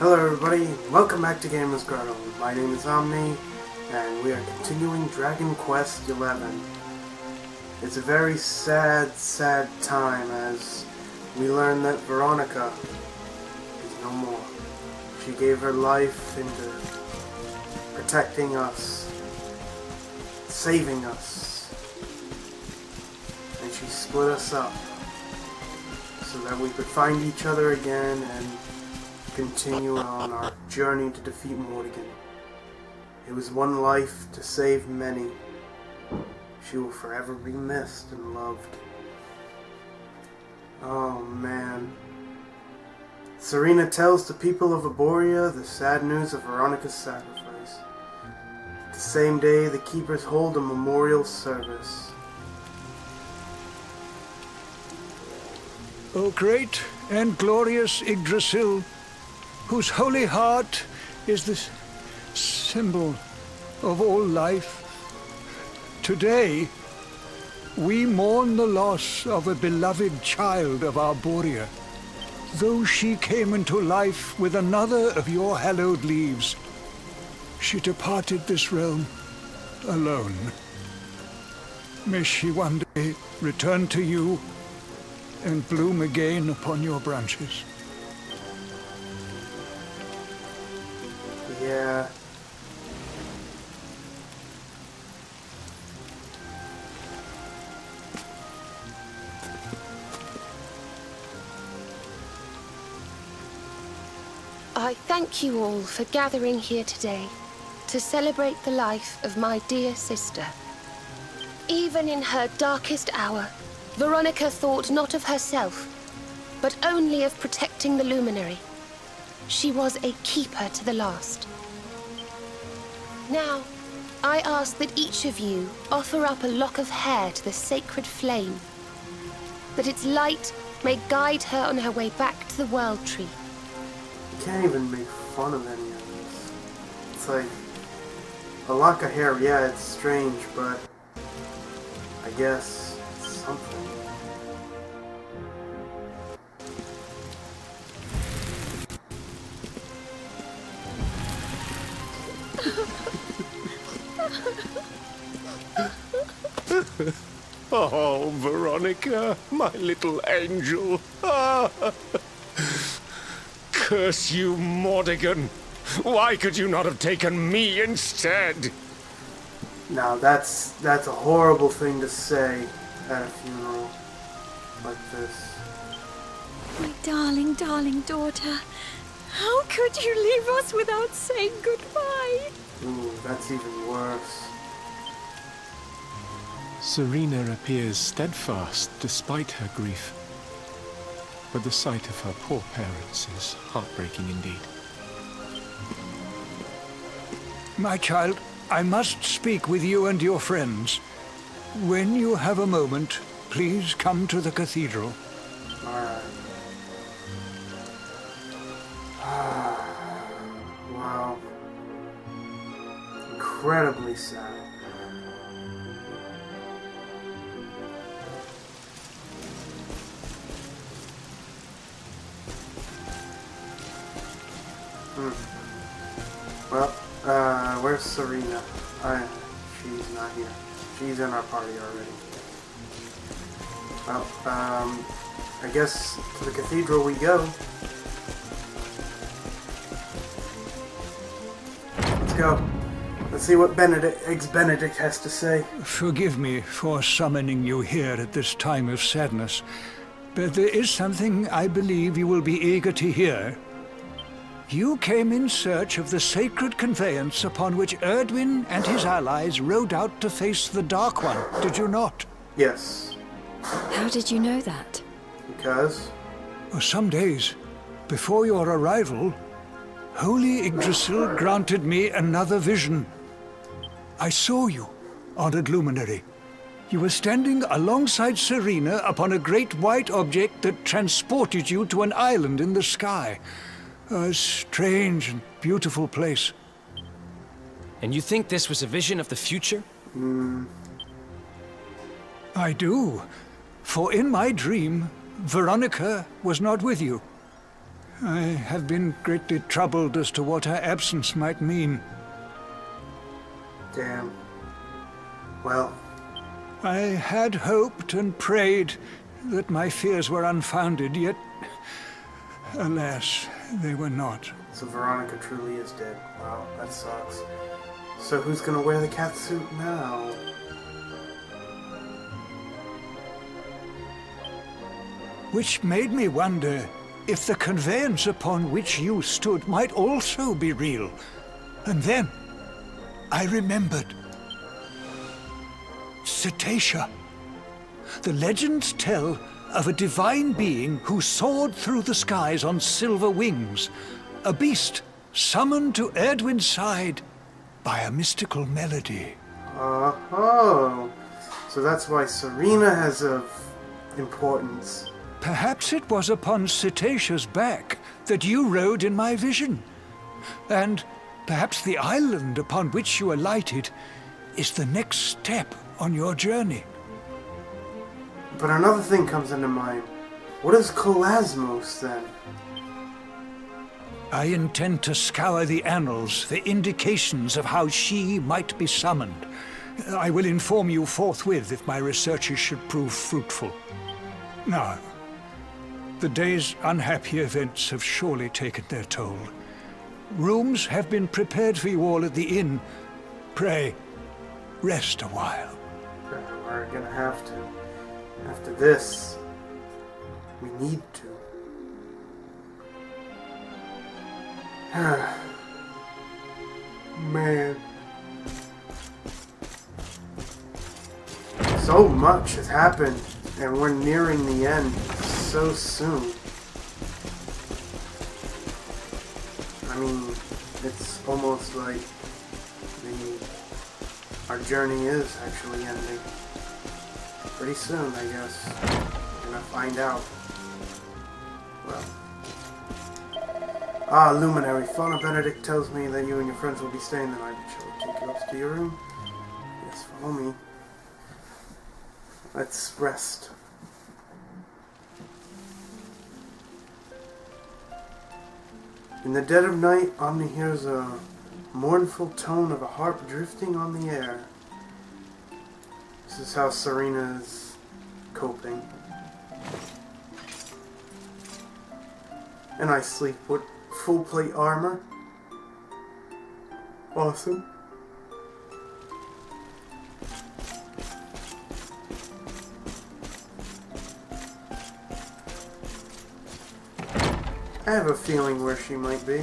Hello everybody, welcome back to Grotto. My name is Omni, and we are continuing Dragon Quest XI. It's a very sad time as we learn that Veronica is no more. She gave her life into protecting us, saving us, and she split us up so that we could find each other again and continue on our journey to defeat Morrigan. It was one life to save many. She will forever be missed and loved. Oh man. Serena tells the people of Aboria the sad news of Veronica's sacrifice. The same day, the keepers hold a memorial service. O great and glorious Yggdrasil, whose holy heart is the symbol of all life, today we mourn the loss of a beloved child of Arborea. Though she came into life with another of your hallowed leaves, she departed this realm alone. May she one day return to you and bloom again upon your branches. Yeah. I thank you all for gathering here today to celebrate the life of my dear sister. Even in her darkest hour, Veronica thought not of herself, but only of protecting the Luminary. She was a keeper to the last. Now, I ask that each of you offer up a lock of hair to the sacred flame, that its light may guide her on her way back to the World Tree. You can't even make fun of any of this. It's like, a lock of hair, yeah, it's strange, but I guess it's something. Oh, Veronica, my little angel. Curse you, Morrigan. Why could you not have taken me instead? Now that's a horrible thing to say at a funeral like this. My darling, darling daughter. How could you leave us without saying goodbye? Ooh, that's even worse. Serena appears steadfast despite her grief, but the sight of her poor parents is heartbreaking indeed. My child, I must speak with you and your friends. When you have a moment, please come to the cathedral. Alright. Wow. Incredibly sad. Well, where's Serena? She's not here. She's in our party already. Well, I guess to the cathedral we go. Let's go. Let's see what Benedict has to say. Forgive me for summoning you here at this time of sadness, but there is something I believe you will be eager to hear. You came in search of the sacred conveyance upon which Erdwin and his allies rode out to face the Dark One, did you not? Yes. How did you know that? Because? Some days before your arrival, Holy Yggdrasil granted me another vision. I saw you, honored luminary. You were standing alongside Serena upon a great white object that transported you to an island in the sky. A strange and beautiful place. And you think this was a vision of the future? I do. For in my dream, Veronica was not with you. I have been greatly troubled as to what her absence might mean. Damn. Well, I had hoped and prayed that my fears were unfounded, yet, alas, they were not. so Veronica truly is dead. Wow, that sucks. So who's gonna wear the catsuit now? Which made me wonder if the conveyance upon which you stood might also be real. And then I remembered. Cetacea. The legends tell of a divine being who soared through the skies on silver wings, a beast summoned to Erdwin's side by a mystical melody. Oh, so that's why Serena has of importance. Perhaps it was upon Cetacea's back that you rode in my vision. And perhaps the island upon which you alighted is the next step on your journey. But another thing comes into mind. What is Kolasmos then? I intend to scour the annals for indications of how she might be summoned. I will inform you forthwith if my researches should prove fruitful. Now, the day's unhappy events have surely taken their toll. Rooms have been prepared for you all at the inn. Pray, rest a while. We're gonna have to. After this, we need to. Man. So much has happened, and we're nearing the end so soon. I mean, it's almost like our journey is actually ending. Pretty soon, I guess. We're gonna find out. Well. Luminary. Fauna Benedict tells me that you and your friends will be staying the night. Shall we take you up to your room? Yes, follow me. Let's rest. In the dead of night, Omni hears a mournful tone of a harp drifting on the air. This is how Serena is coping. And I sleep with full plate armor. Awesome. I have a feeling where she might be.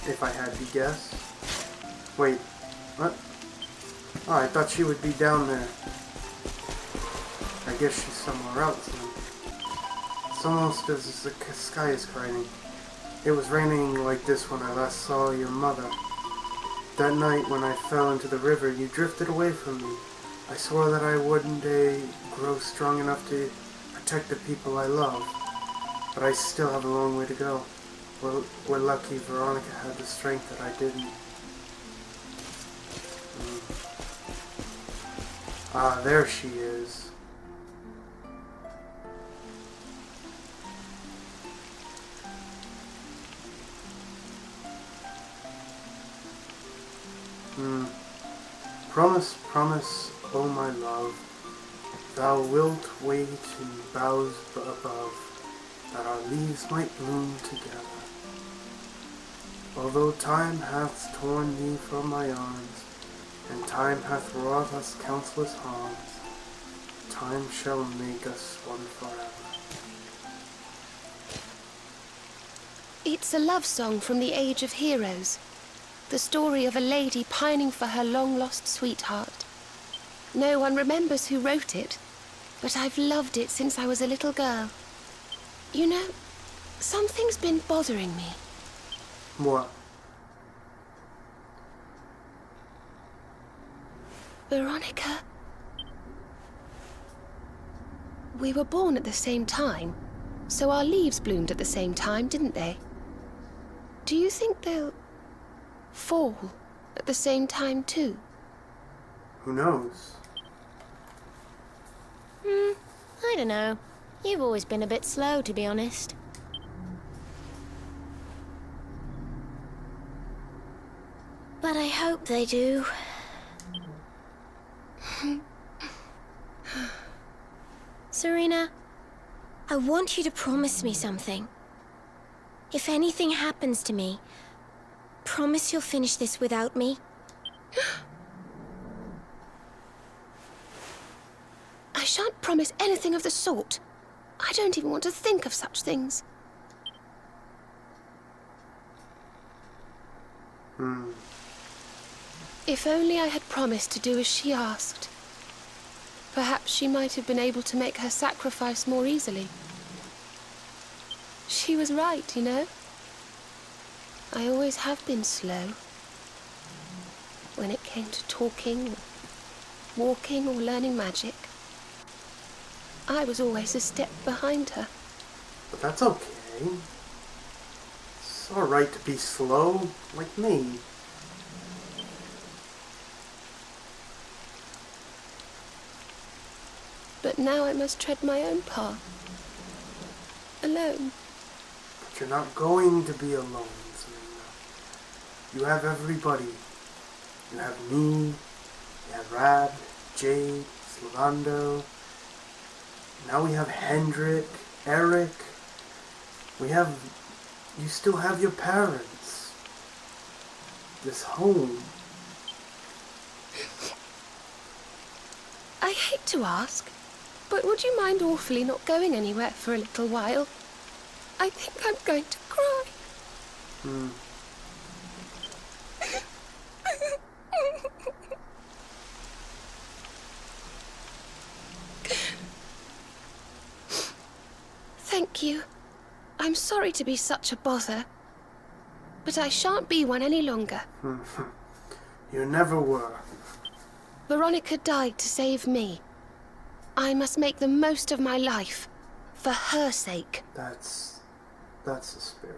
If I had to guess. Wait, what? Oh, I thought she would be down there. I guess she's somewhere else then. It's almost as if the sky is crying. It was raining like this when I last saw your mother. That night when I fell into the river, you drifted away from me. I swore that I wouldn't grow strong enough to protect the people I love. But I still have a long way to go. We're lucky Veronica had the strength that I didn't. Ah, there she is. Promise, promise, oh my love, thou wilt wait in boughs above, that our leaves might bloom together. Although time hath torn thee from my arms, and time hath wrought us countless harms, time shall make us one forever. It's a love song from the Age of Heroes. The story of a lady pining for her long-lost sweetheart. No one remembers who wrote it, but I've loved it since I was a little girl. You know, something's been bothering me. What? Veronica. We were born at the same time, so our leaves bloomed at the same time, didn't they? Do you think they'll fall at the same time too? Who knows? I don't know. You've always been a bit slow, to be honest. But I hope they do. Serena, I want you to promise me something. If anything happens to me, promise you'll finish this without me. I shan't promise anything of the sort. I don't even want to think of such things. If only I had promised to do as she asked. Perhaps she might have been able to make her sacrifice more easily. She was right, you know. I always have been slow. When it came to talking, walking, or learning magic, I was always a step behind her. But that's okay. It's alright to be slow, like me. But now I must tread my own path. Alone. But you're not going to be alone, Serena. You have everybody. You have me, you have Rad, Jade, Slavando. Now we have Hendrik, Eric. You still have your parents. This home. I hate to ask, but would you mind awfully not going anywhere for a little while? I think I'm going to cry. Thank you. I'm sorry to be such a bother, but I shan't be one any longer. You never were. Veronica died to save me. I must make the most of my life, for her sake. That's the spirit.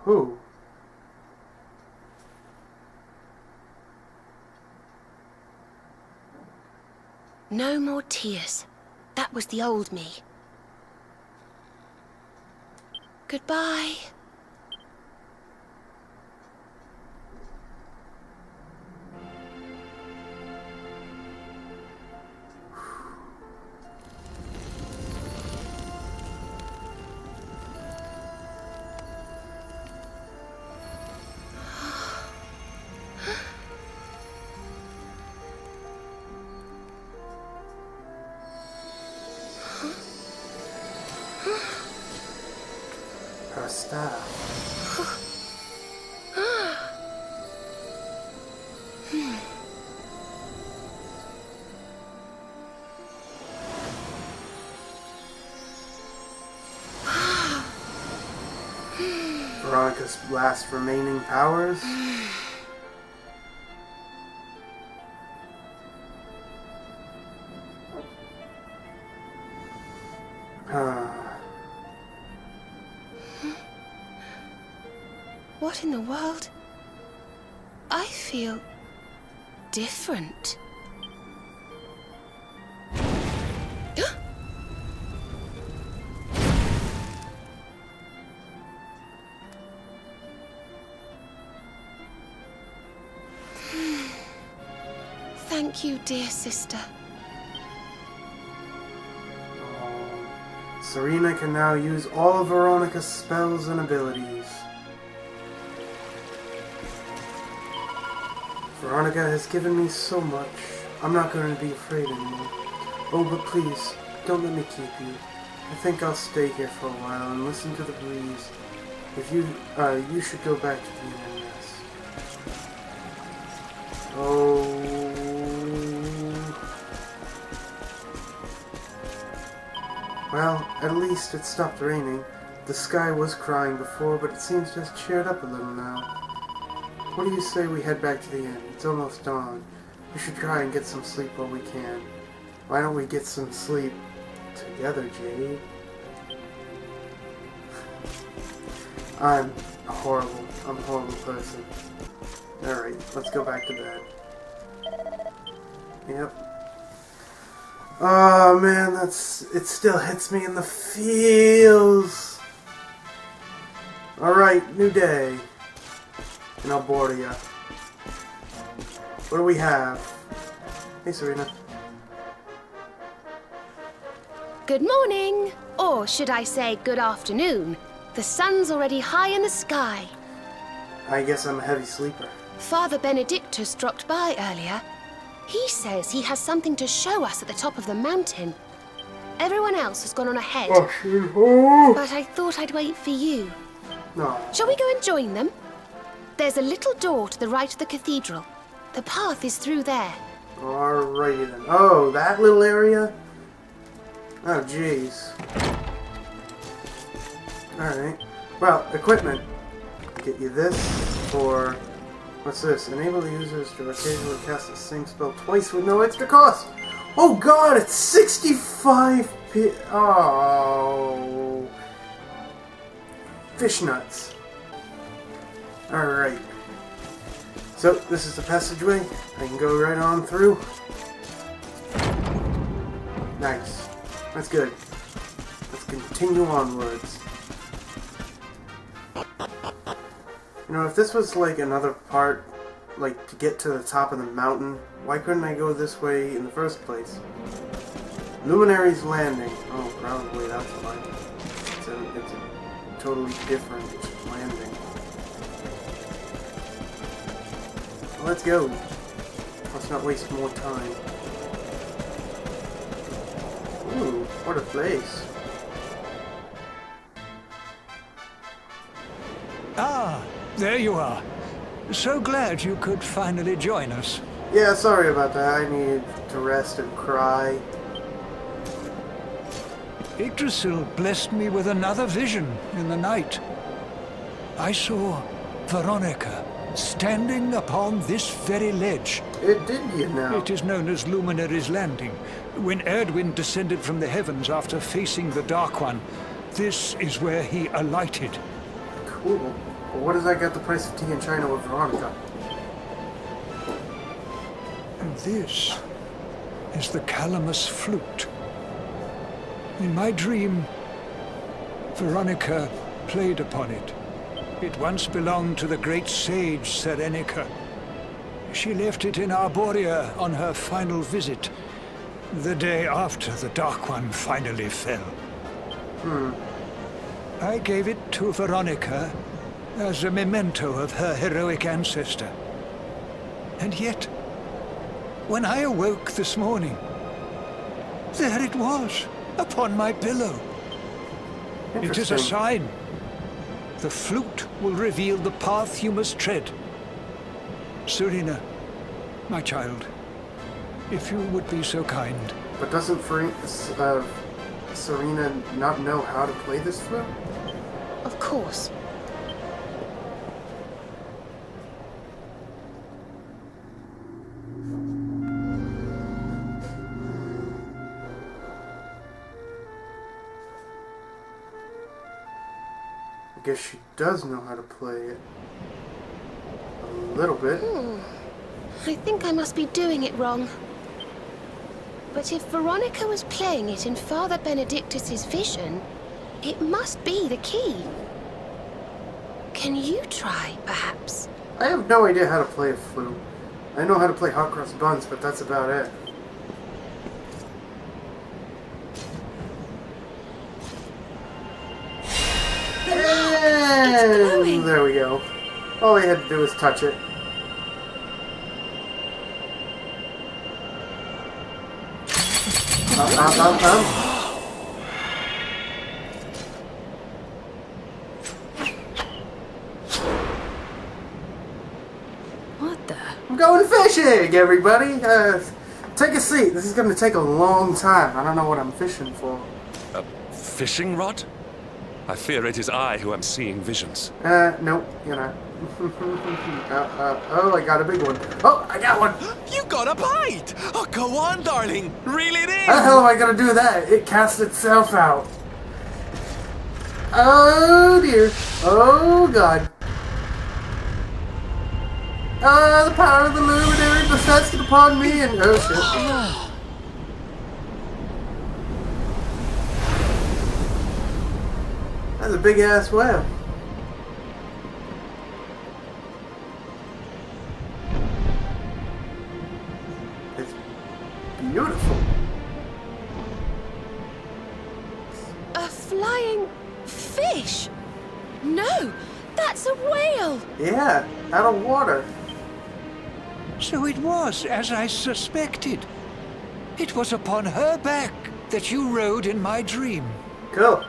Who? No more tears. That was the old me. Goodbye. Her staff. Veronica's last remaining powers. What in the world? I feel different. Thank you, dear sister. Serena can now use all of Veronica's spells and abilities. Veronica has given me so much. I'm not going to be afraid anymore. Oh, but please, don't let me keep you. I think I'll stay here for a while and listen to the breeze. If you should go back to the inn and rest. Oh. Well, at least it stopped raining. The sky was crying before, but it seems to have cheered up a little now. What do you say we head back to the inn? It's almost dawn. We should try and get some sleep while we can. Why don't we get some sleep together, Jade? I'm a horrible person. Alright, let's go back to bed. Yep. Oh man, it still hits me in the feels. Alright, new day in Alboria. What do we have? Hey Serena. Good morning! Or should I say good afternoon? The sun's already high in the sky. I guess I'm a heavy sleeper. Father Benedictus dropped by earlier. He says he has something to show us at the top of the mountain. Everyone else has gone on ahead. But I thought I'd wait for you. No. Shall we go and join them? There's a little door to the right of the cathedral. The path is through there. Alrighty then. Oh, that little area? Oh, jeez. Alright. Well, equipment. Get you this for... What's this? Enable the users to occasionally cast the same spell twice with no extra cost! Oh god, it's 65 Oh... Fish nuts. Alright. So, this is the passageway. I can go right on through. Nice. That's good. Let's continue onwards. You know, if this was like another part, like to get to the top of the mountain, why couldn't I go this way in the first place? Luminary's Landing. Oh, probably that's why. It's a totally different landing. Well, let's go. Let's not waste more time. Ooh, what a place. Ah, there you are. So glad you could finally join us. Yeah, sorry about that. I needed to rest and cry. Yggdrasil blessed me with another vision in the night. I saw Veronica standing upon this very ledge. It did, you know. It is known as Luminary's Landing. When Erdwin descended from the heavens after facing the Dark One, this is where he alighted. Cool. Well, what does that got the price of tea in China with Veronica? And this is the Calamus flute. In my dream, Veronica played upon it. It once belonged to the great sage Serenica. She left it in Arborea on her final visit, the day after the Dark One finally fell. I gave it to Veronica as a memento of her heroic ancestor. And yet, when I awoke this morning, there it was, upon my pillow. It is a sign. The flute will reveal the path you must tread. Serena, my child, if you would be so kind. But doesn't Serena not know how to play this flute? Of course. I guess she does know how to play it. A little bit. I think I must be doing it wrong. But if Veronica was playing it in Father Benedictus's vision, it must be the key. Can you try, perhaps? I have no idea how to play a flute. I know how to play hot cross buns, but that's about it. And there we go. All I had to do was touch it. What the? I'm going fishing, everybody. Take a seat. This is going to take a long time. I don't know what I'm fishing for. A fishing rod? I fear it is I who am seeing visions. Nope, you're not. Oh, I got a big one. Oh, I got one. You got a bite! Oh, go on, darling. Reel it in. How the hell am I going to do that? It cast itself out. Oh dear. Oh god. The power of the luminary descended upon me and oh shit. That's a big ass whale. It's beautiful. A flying fish? No, that's a whale. Yeah, out of water. So it was as I suspected. It was upon her back that you rode in my dream. Cool.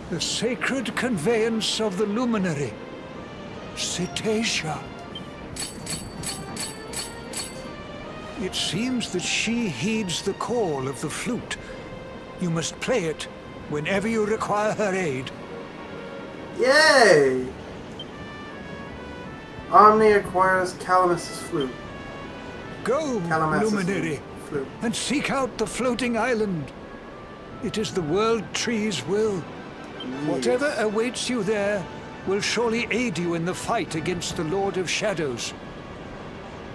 The sacred conveyance of the luminary. Cetacea. It seems that she heeds the call of the flute. You must play it whenever you require her aid. Yay! Omni acquires Calamus' flute. Go, Calamus' luminary, flute. and seek out the floating island. It is the world tree's will. Whatever awaits you there will surely aid you in the fight against the Lord of Shadows.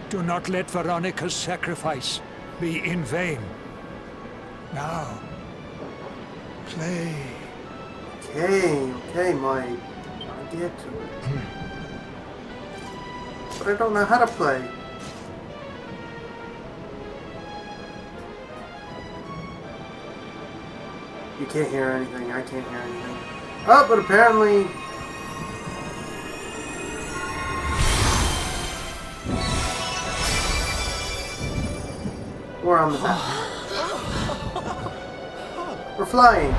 Do not let Veronica's sacrifice be in vain. Now, play. Okay, my idea to it. But I don't know how to play. You can't hear anything, I can't hear anything. Oh, but apparently... we're on the back. We're flying.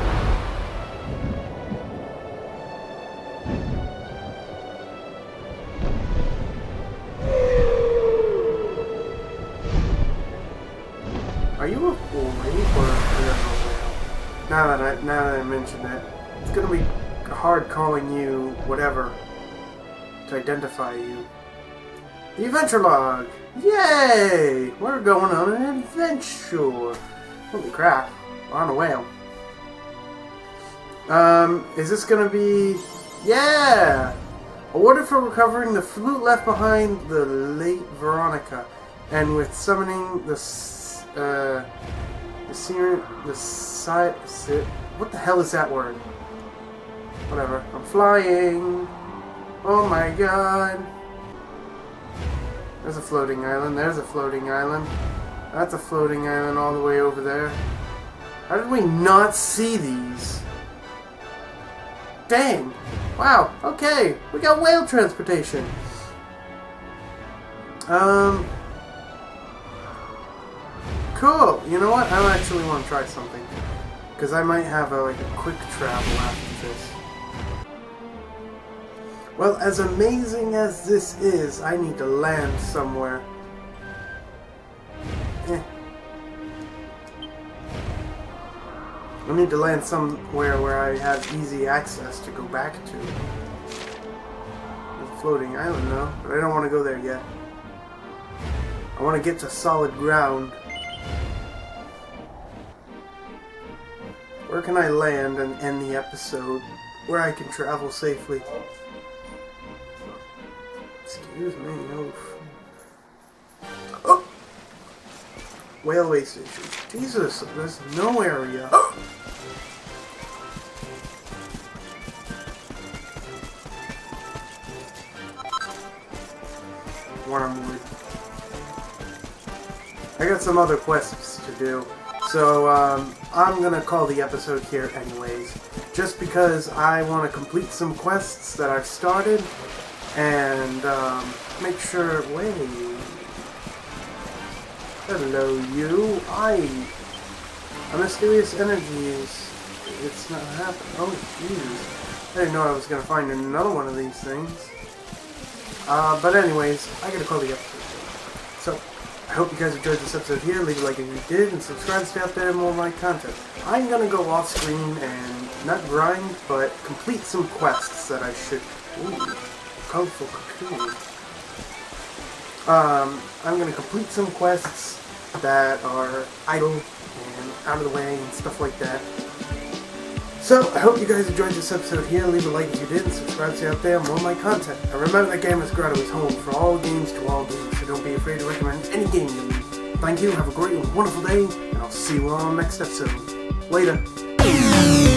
Are you a boy or a whale? Now that I mention it, it's gonna be hard calling you whatever to identify you. The adventure log! Yay! We're going on an adventure. Holy crap! We're on a whale. Is this gonna be? Yeah! Awarded for recovering the flute left behind the late Veronica, and with summoning what the hell is that word? Whatever. I'm flying. Oh my god. There's a floating island. There's a floating island. That's a floating island all the way over there. How did we not see these? Dang. Wow. Okay. We got whale transportation. Cool. You know what? I actually want to try something. Because I might have a quick travel after this. Well, as amazing as this is, I need to land somewhere. I need to land somewhere where I have easy access to go back to. There's a floating island though, but I don't want to go there yet. I want to get to solid ground. Where can I land and end the episode where I can travel safely? Excuse me, oh! Railway station. Jesus, there's no area. Wormwood. I got some other quests to do. So, I'm gonna call the episode here anyways. Just because I want to complete some quests that I've started. And, make sure... Wait... Hello, you. A mysterious energy is... It's not happening. Oh, jeez. I didn't know I was gonna find another one of these things. But anyways, I gotta call the episode. So, I hope you guys enjoyed this episode here. Leave a like if you did, and subscribe to stay up there and more of my content. I'm gonna go off screen and not grind, but complete some quests that I should... Ooh, colorful cocoon. I'm gonna complete some quests that are idle and out of the way and stuff like that. So, I hope you guys enjoyed this episode here. Leave a like if you did, and subscribe to stay up there on more of my content. And remember that Gamers Grotto is home for all games to all games, so don't be afraid to recommend any game to me. Thank you, have a great and wonderful day, and I'll see you all on the next episode. Later.